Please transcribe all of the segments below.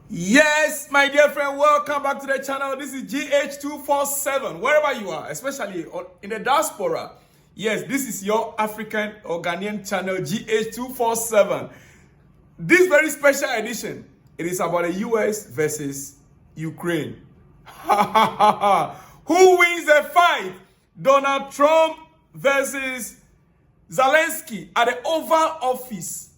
Yes, my dear friend, welcome back to the channel. This is GH247, wherever you are, especially in the diaspora. Yes, this is your African or Ghanaian channel, GH247. This very special edition, it is about the US versus Ukraine. Who wins the fight? Donald Trump versus Zelensky at the Oval Office.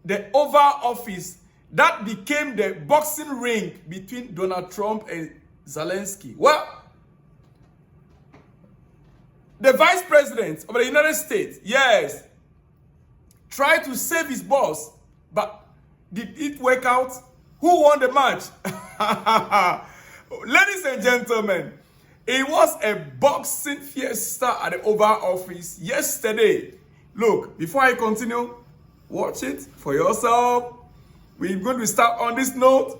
The Oval Office. That became the boxing ring between Donald Trump and Zelensky. Well, the Vice President of the United States, yes, tried to save his boss, but did it work out? Who won the match? Ladies and gentlemen, it was a boxing fiesta at the Oval Office yesterday. Look, before I continue, watch it for yourself. We're going to start on this note.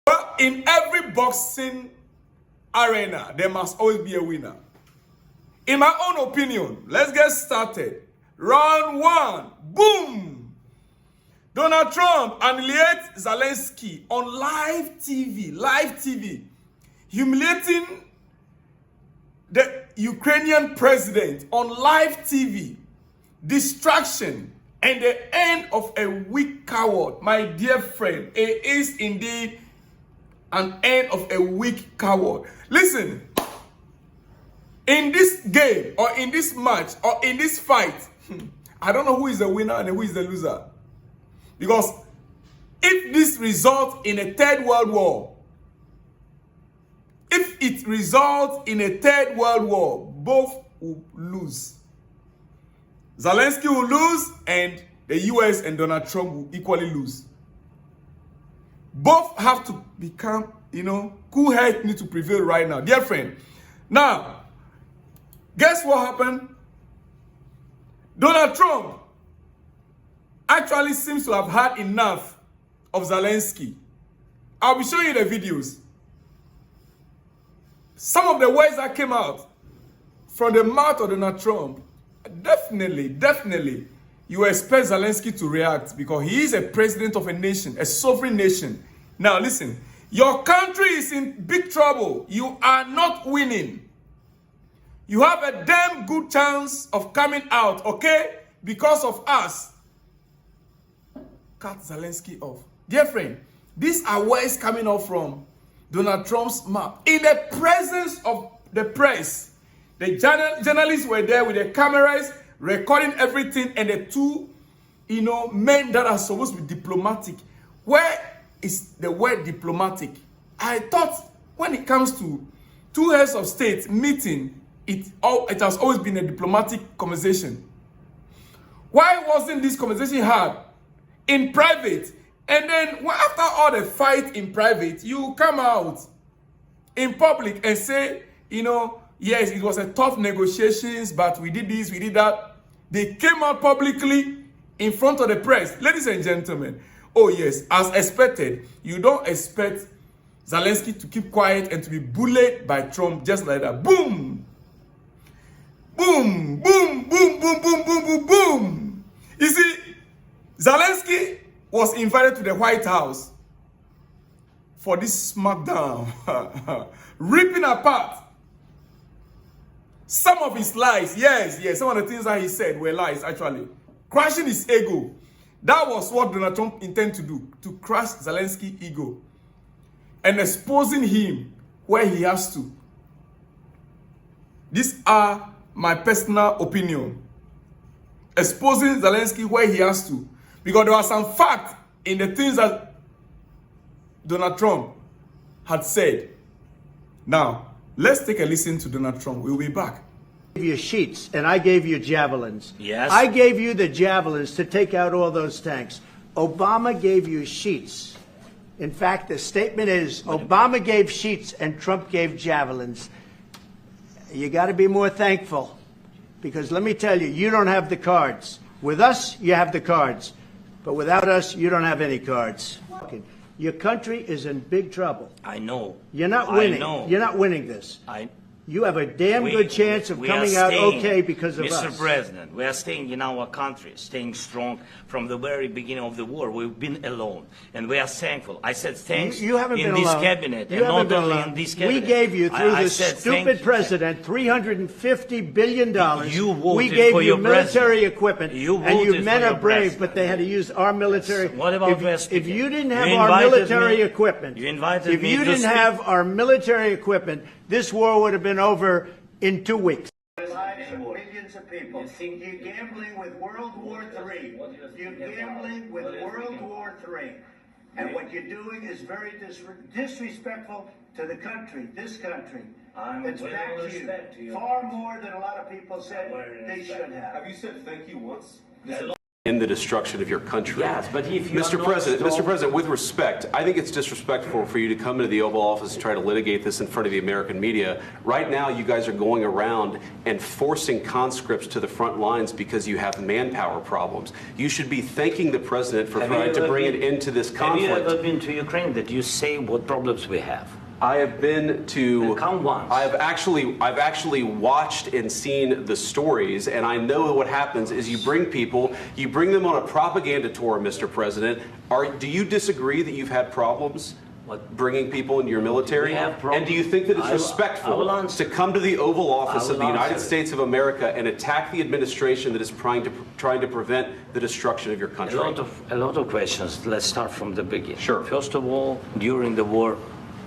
Well, in every boxing arena, there must always be a winner. In my own opinion, let's get started. Round one, boom! Donald Trump annihilates Zelensky on live TV. Humiliating the Ukrainian president on live TV, distraction, and the end of a weak coward. My dear friend, it is indeed an end of a weak coward. Listen, in this game, or in this match, or in this fight, I don't know who is the winner and who is the loser. Because if this results in a third world war, if it results in a third world war, both will lose. Zelensky will lose, and the US and Donald Trump will equally lose. Both have to become, cool head need to prevail right now. Dear friend, now, guess what happened? Donald Trump actually seems to have had enough of Zelensky. I'll be showing you the videos. Some of the words that came out from the mouth of Donald Trump, definitely, you expect Zelensky to react because he is a president of a nation, a sovereign nation. Now listen, your country is in big trouble. You are not winning. You have a damn good chance of coming out, okay? Because of us. Cut Zelensky off. Dear friend, these are words coming off from Donald Trump's mouth. In the presence of the press, the journalists were there with the cameras, recording everything, and the two, men that are supposed to be diplomatic. Where is the word diplomatic? I thought when it comes to two heads of state meeting, it has always been a diplomatic conversation. Why wasn't this conversation had in private? And then after all the fight in private, you come out in public and say, yes, it was a tough negotiations, but we did this, we did that. They came out publicly in front of the press. Ladies and gentlemen, oh yes, as expected, you don't expect Zelensky to keep quiet and to be bullied by Trump just like that. Boom! Boom! Boom! Boom! Boom! Boom! Boom! Boom! Boom! You see, Zelensky was invited to the White House for this smackdown, ripping apart some of his lies. Yes, some of the things that he said were lies, actually. Crushing his ego. That was what Donald Trump intended to do, to crush Zelensky's ego. And exposing him where he has to. These are my personal opinion. Exposing Zelensky where he has to. Because there are some facts in the things that Donald Trump had said. Now, let's take a listen to Donald Trump. We'll be back. I gave you sheets and I gave you javelins. Yes. I gave you the javelins to take out all those tanks. Obama gave you sheets. In fact, the statement is Obama gave sheets and Trump gave javelins. You got to be more thankful because let me tell you, you don't have the cards. With us, you have the cards. But without us, you don't have any cards. Your country is in big trouble. I know. You're not winning. I know. You're not winning this. You have a damn good chance of coming out okay because of us. Mr. President, we are staying in our country, staying strong from the very beginning of the war. We've been alone, and we are thankful. I said thanks you haven't in been this alone. cabinet, you and not been only alone. in this cabinet. We gave you, through I this said stupid president, $350 billion. You voted we gave for you your military president. equipment, You and you voted men for are your brave, president. but they had to use our military. What about if you didn't have You our invited military me- equipment, You invited if me you to didn't speak. have our military equipment, this war would have been over in 2 weeks. Lives of millions of people. You're gambling with World War III. You're gambling with World War III. And what you're doing is very disrespectful to the country, this country. It's back to you. Far more than a lot of people said they should have. Have you said thank you once? In the destruction of your country. Yes, but if you Mr. President, with respect, I think it's disrespectful for you to come into the Oval Office and try to litigate this in front of the American media. Right now, you guys are going around and forcing conscripts to the front lines because you have manpower problems. You should be thanking the president for trying to bring an end to this conflict. Have you ever been to Ukraine that you say what problems we have? I have been to. Come once. I've actually watched and seen the stories, and I know what happens is you bring them on a propaganda tour, Mr. President. Do you disagree that you've had problems bringing people into your military? We have problems. And do you think that it's respectful to come to the Oval Office of the United States of America and attack the administration that is trying to prevent the destruction of your country? A lot of questions. Let's start from the beginning. Sure. First of all, during the war,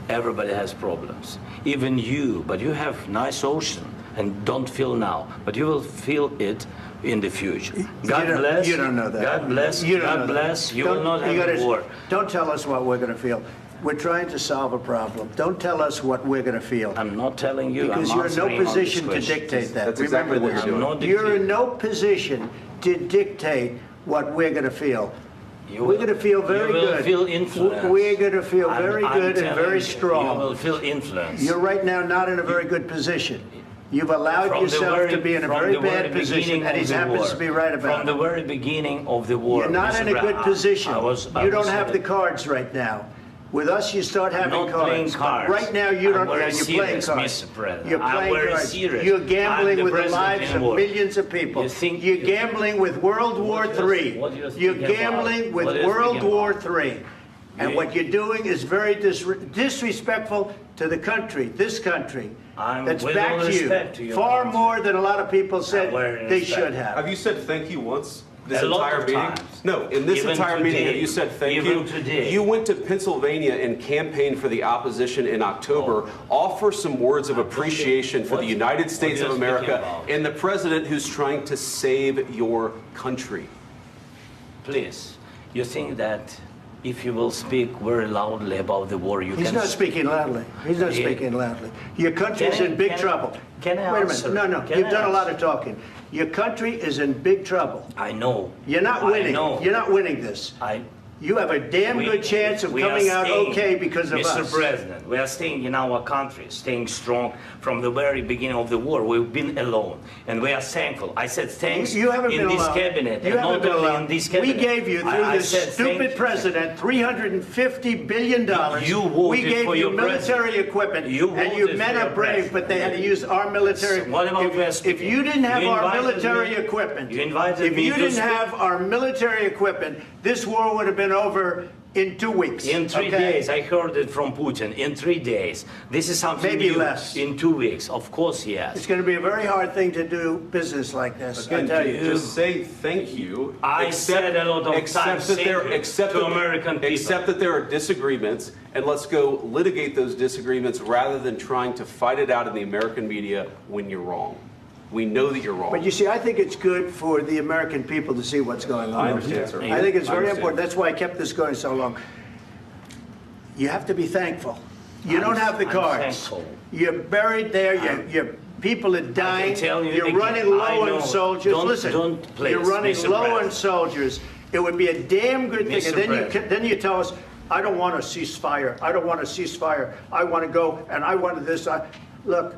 everybody has problems. Even you, but you have nice ocean and don't feel now, but you will feel it in the future. God bless. You don't know that. God bless. You don't God know bless. that. You will not have a war. Don't tell us what we're going to feel. We're trying to solve a problem. Don't tell us what we're going to feel. I'm not telling you. Because I'm you're in no answering on position this to question. dictate that. That's exactly Remember what this. you're doing. You're in no position to dictate what we're going to feel. We're going to feel very you will good. Feel influence. We're going to feel very I'm good and telling very you, strong. You will feel influence. You're right now not in a very good position. You've allowed From yourself to be in a very bad position, and he happens to be right about From the very beginning of the war. You're not in a good position. You don't have the cards right now. With us, you start having I'm not cards. playing cards. Right now, you don't. I'm very You're playing serious, cards. Mr. President. You're I'm playing very cards. serious. You're I'm gambling the with the president lives in of war. millions of people. You think You're gambling with World War III. what you're You're speaking gambling about? with What you're World speaking War about? III. And what you're doing is very disrespectful to the country, this country. That's with back all to respect to you. your Far country. more than a lot of people said very they respect. should have. Have you said thank you once? This A lot entire of meeting? times. No, in this Even entire meeting, today. have you said thank Even you? today. You went to Pennsylvania and campaigned for the opposition in October. Offer some words of appreciation for the United States of you're speaking America about. and the president who's trying to save your country. Please, you think that if you will speak very loudly about the war, you He's can... not speaking loudly. He's not Yeah. speaking loudly. Your country's Can I- in big can I- trouble. can I Wait a answer? minute. No. Can You've I done a lot answer? of talking. Your country is in big trouble. I know. You're not I winning. know. You're not winning this. You have a damn good chance of we are coming out staying, okay because of Mr. us. President, we are staying in our country, staying strong from the very beginning of the war. We've been alone, and we are thankful. I said thanks You haven't in been this alone. cabinet, You and haven't not been only alone. in this cabinet. We gave you, through I this said thank stupid you. president, $350 billion. You voted we gave for you your military president. equipment, You and you voted men for are your brave, president. but they had to use our military. What about If you didn't have You our invited military me- equipment, You invited if me you to didn't speak. have our military equipment, this war would have been over in 2 weeks. In 3 days, I heard it from Putin. In 3 days, this is something Maybe new. less. In 2 weeks, of course, yes. It's going to be a very hard thing to do business like this. I Again, tell you. just say thank you. I said a lot of times that there, thank you except to that, American people. Except that there are disagreements, and let's go litigate those disagreements rather than trying to fight it out in the American media when you're wrong. We know that you're wrong. But you see, I think it's good for the American people to see what's going on. I understand, sir. I think it's I very understand. important. That's why I kept this going so long. You have to be thankful. You don't have the I'm cards. thankful. You're buried there. Your people are dying. tell you You're again, running I low know. on soldiers. Don't- Listen, don't please, you're running Mr. low on President. soldiers. It would be a damn good thing. Mr. And then President. then you tell us, I don't want a ceasefire. I don't want a ceasefire. I want to go and I want this. Look,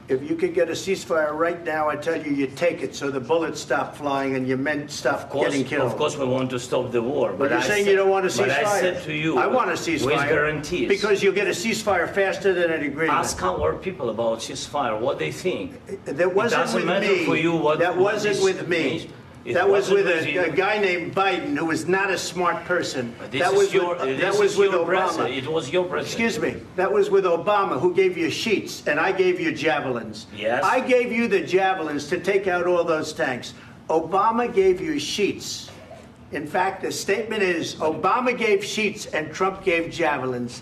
If you could get a ceasefire right now, I tell you, you take it so the bullets stop flying and your men stop getting killed. Of course, we want to stop the war. But you're saying you don't want a ceasefire. But I said to you, I want a ceasefire. with guarantees. Because you'll get a ceasefire faster than an agreement. Ask our people about ceasefire, what they think. That wasn't with me. For you what that wasn't with me. means. That was with a guy named Biden, who was not a smart person. That was with Obama. It was your president. Excuse me. That was with Obama, who gave you sheets, and I gave you javelins. Yes. I gave you the javelins to take out all those tanks. Obama gave you sheets. In fact, the statement is Obama gave sheets and Trump gave javelins.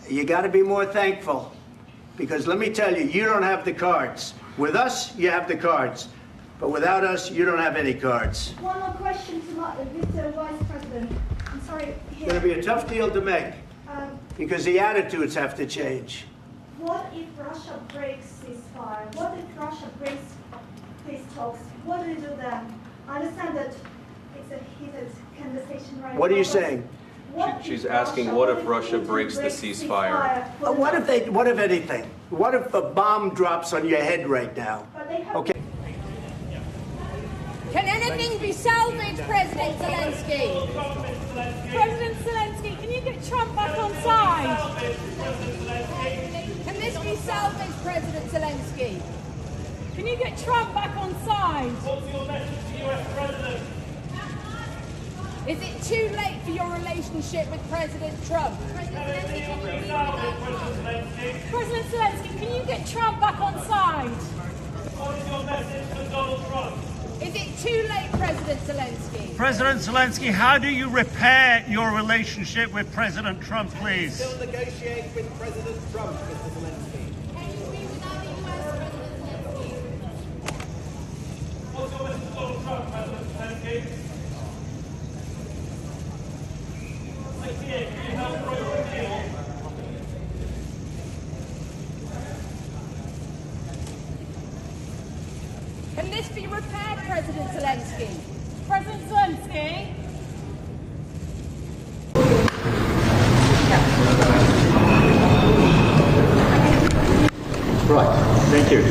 You got to be more thankful, because let me tell you, you don't have the cards. With us, you have the cards. But without us, you don't have any cards. One more question to Mr. Vice President. I'm sorry. It's going to be a tough deal to make, because the attitudes have to change. What if Russia breaks ceasefire? What if Russia breaks peace talks? What do you do then? I understand that it's a heated conversation right now. What are you saying? She's asking, what if Russia breaks the ceasefire? What if anything? What if a bomb drops on your head right now? Okay. Can anything be salvaged, President Zelensky? President Zelensky, can you get Trump back on side? Can this be salvaged, President Zelensky? Can you get Trump back on side? What's your message to the US President? Is it too late for your relationship with President Trump? President Zelensky, can you get Trump back on side? What is your message to Donald Trump? Is it too late, President Zelensky? President Zelensky, how do you repair your relationship with President Trump, please? Still negotiate with President Trump, Mr. Zelensky. Can you be without the US, President Zelensky? What's your message to Donald Trump, President Zelensky? Can you help broker a deal? Can this be repaired, President Zelensky? President Zelensky? Right. Thank you.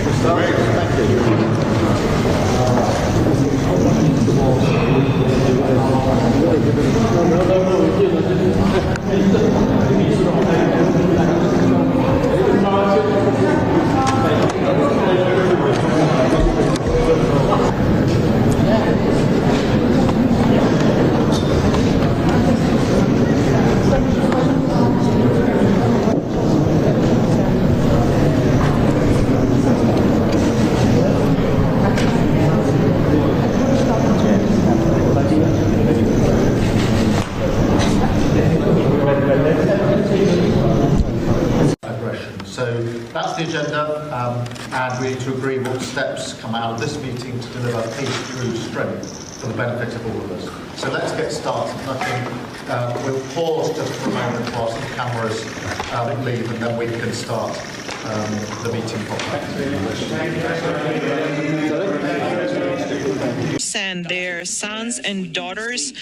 So that's the agenda, and we need to agree what steps come out of this meeting to deliver peace through strength for the benefit of all of us. So let's get started. I think we'll pause just for a moment whilst the cameras leave, and then we can start the meeting properly. Send their sons and daughters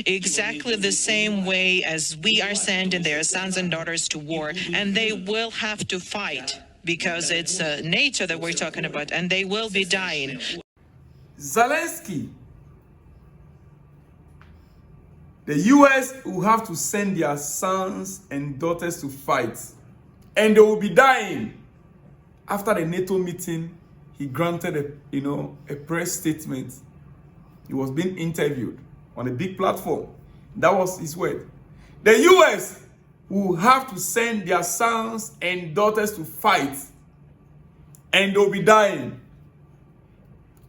exactly the same way as we are sending their sons and daughters to war, and they will have to fight because it's nature that we're talking about, and they will be dying. Zelensky, the US will have to send their sons and daughters to fight, and they will be dying. After the NATO meeting, he granted a press statement. He was being interviewed on a big platform. That was his word. The US will have to send their sons and daughters to fight, and they'll be dying.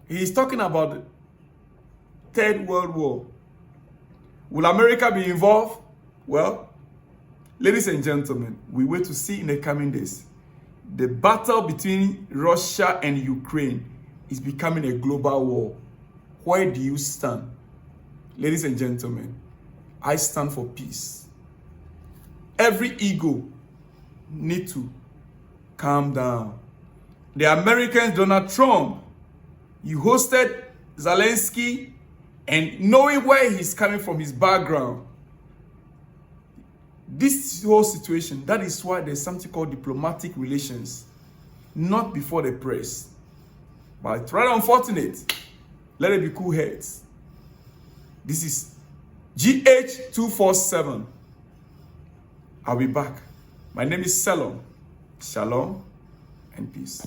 He's talking about the Third World War. Will America be involved? Well, ladies and gentlemen, we wait to see in the coming days. The battle between Russia and Ukraine is becoming a global war. Where do you stand? Ladies and gentlemen, I stand for peace. Every ego needs to calm down. The Americans, Donald Trump, you hosted Zelensky, and knowing where he's coming from, his background, this whole situation, that is why there's something called diplomatic relations. not before the press. But it's rather unfortunate. Let it be cool heads. This is GH247. I'll be back. My name is Selom. Shalom and peace.